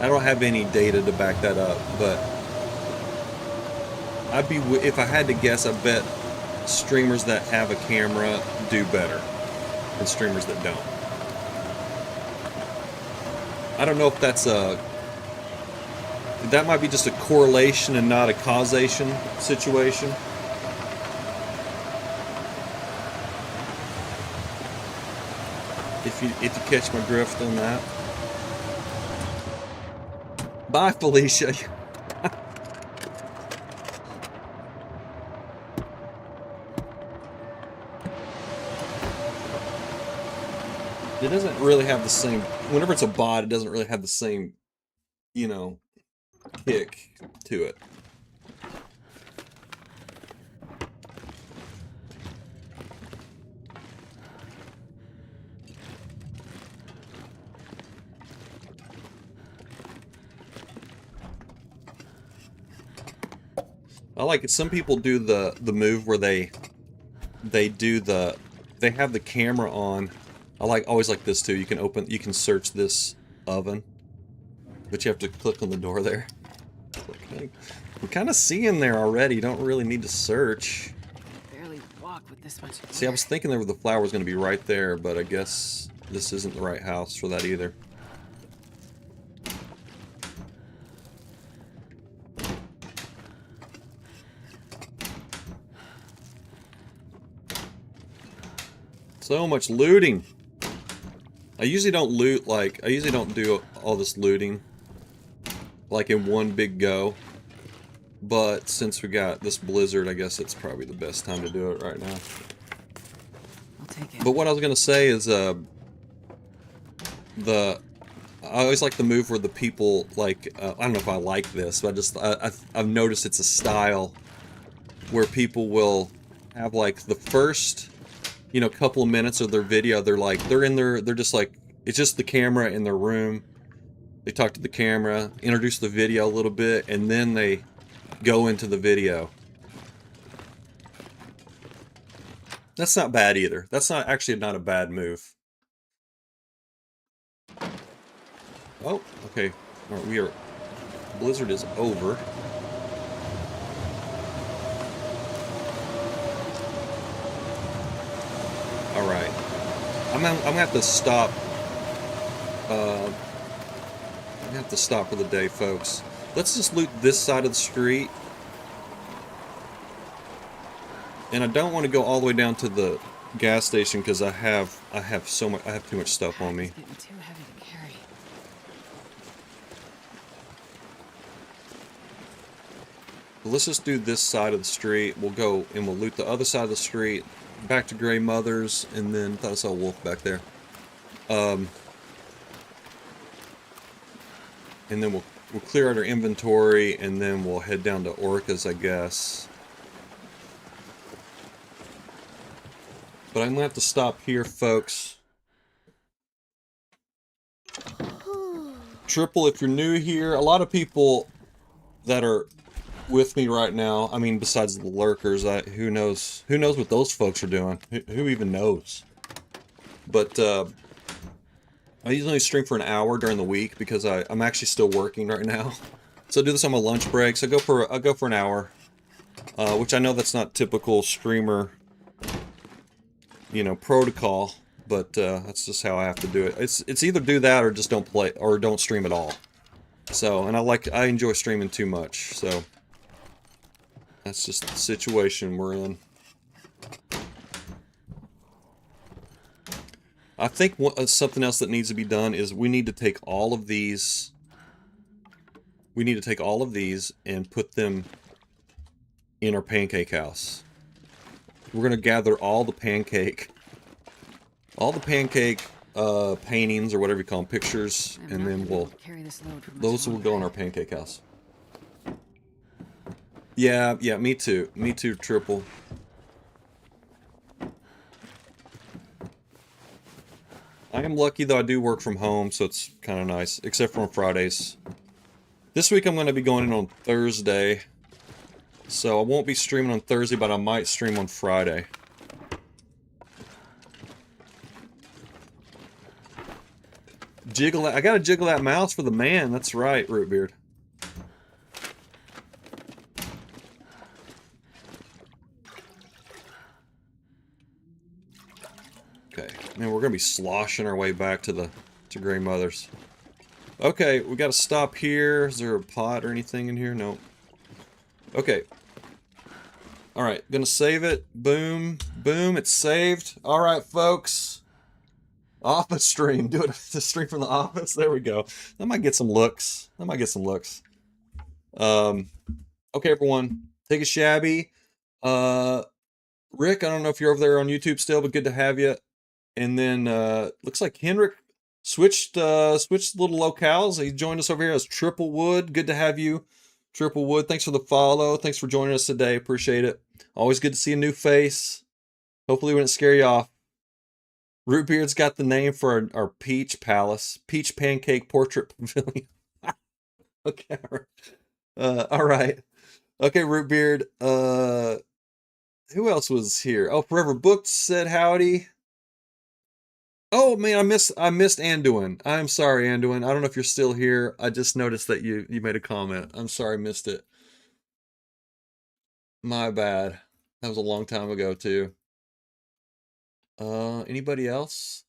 I don't have any data to back that up, but if I had to guess, I bet streamers that have a camera do better than streamers that don't. I don't know if that might be just a correlation and not a causation situation. If you catch my drift on that. Bye, Felicia. It doesn't really have the same, whenever it's a bot, it doesn't really have the same, you know, kick to it. I like it. Some people do the move where they have the camera on. I always like this too. You can search this oven, but you have to click on the door there. Okay. I'm kind of seeing there already. You don't really need to search. Barely walk with this much gear. See, I was thinking the flower was going to be right there, but I guess this isn't the right house for that either. So much looting. I usually don't loot, I usually don't do all this looting, like, in one big go. But since we got this blizzard, I guess it's probably the best time to do it right now. I'll take it. But what I was going to say is, I always like the move where the people, I don't know if I like this, but I've noticed it's a style where people will have, the first, couple of minutes of their video, they're just it's just the camera in their room. They talk to the camera, introduce the video a little bit, and then they go into the video. That's not bad either. That's not a bad move. Oh, okay. All right, blizzard is over. All right. I'm gonna have to stop. I'm gonna have to stop for the day, folks. Let's just loot this side of the street. And I don't want to go all the way down to the gas station because I have too much stuff on me. It's getting too heavy to carry. But let's just do this side of the street. We'll go and we'll loot the other side of the street, back to Grey Mother's, and then I thought I saw a wolf back there. And then we'll clear out our inventory, and then we'll head down to Orca's, I guess. But I'm gonna have to stop here, folks. Triple, if you're new here, a lot of people that are with me right now, I mean, besides the lurkers, who knows what those folks are doing? Who even knows? But I usually stream for an hour during the week because I'm actually still working right now. So I do this on my lunch breaks. I'll go for an hour, which I know that's not typical streamer, protocol, but that's just how I have to do it. It's either do that or just don't play or don't stream at all. So, and I enjoy streaming too much. So that's just the situation we're in. I think something else that needs to be done is we need to take all of these. We need to take all of these and put them in our pancake house. We're gonna gather all the pancake paintings or whatever you call them, pictures, and then those will go in our pancake house. Yeah, me too, Triple. I am lucky though, I do work from home, so it's kind of nice, except for on Fridays. This week I'm going to be going in on Thursday, so I won't be streaming on Thursday, but I might stream on Friday. I gotta jiggle that mouse for the man, that's right, Rootbeard. Okay, man, we're gonna be sloshing our way back to Grey Mother's. Okay, we gotta stop here. Is there a pot or anything in here? No. Okay. Alright, gonna save it. Boom. Boom, it's saved. Alright, folks. Office stream. Do it. The stream from the office. There we go. That might get some looks. Okay, everyone. Take a Shabby. Rick, I don't know if you're over there on YouTube still, but good to have you. And then looks like Henrik switched little locales. He joined us over here as Triple Wood. Good to have you, Triple Wood. Thanks for the follow. Thanks for joining us today. Appreciate it. Always good to see a new face. Hopefully we didn't scare you off. Rootbeard's got the name for our Peach Palace. Peach Pancake Portrait Pavilion. Okay. All right. Okay, Rootbeard. Who else was here? Oh, Forever Booked said howdy. Oh man, I missed Anduin. I'm sorry, Anduin. I don't know if you're still here. I just noticed that you made a comment. I'm sorry, I missed it. My bad. That was a long time ago too. Anybody else?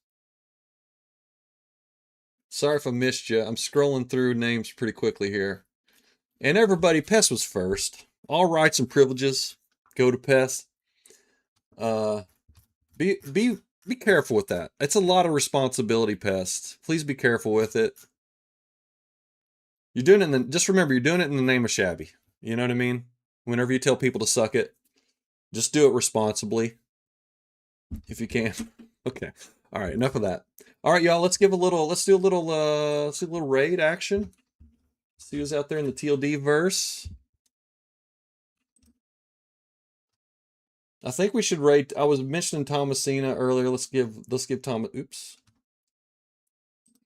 Sorry if I missed you. I'm scrolling through names pretty quickly here. And everybody, Pest was first. All rights and privileges go to Pest. Be careful with that. It's a lot of responsibility, Pest. Please be careful with it. You're doing it just remember, you're doing it in the name of Shabby. You know what I mean? Whenever you tell people to suck it, just do it responsibly. If you can. Okay. All right, enough of that. All right, y'all, let's do a little raid action. See who's out there in the TLD verse. I think we should raid. I was mentioning Thomasina earlier. Let's give Thomas. Oops.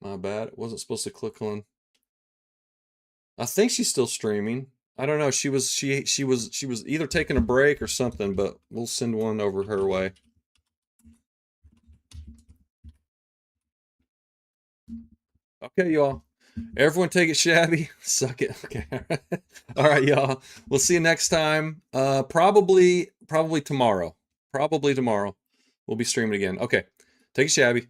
My bad. It wasn't supposed to click on. I think she's still streaming. I don't know. She was either taking a break or something, but we'll send one over her way. Okay, y'all. Everyone take it Shabby. Suck it. Okay. All right, y'all. We'll see you next time. Probably tomorrow. Probably tomorrow. We'll be streaming again. Okay. Take it Shabby.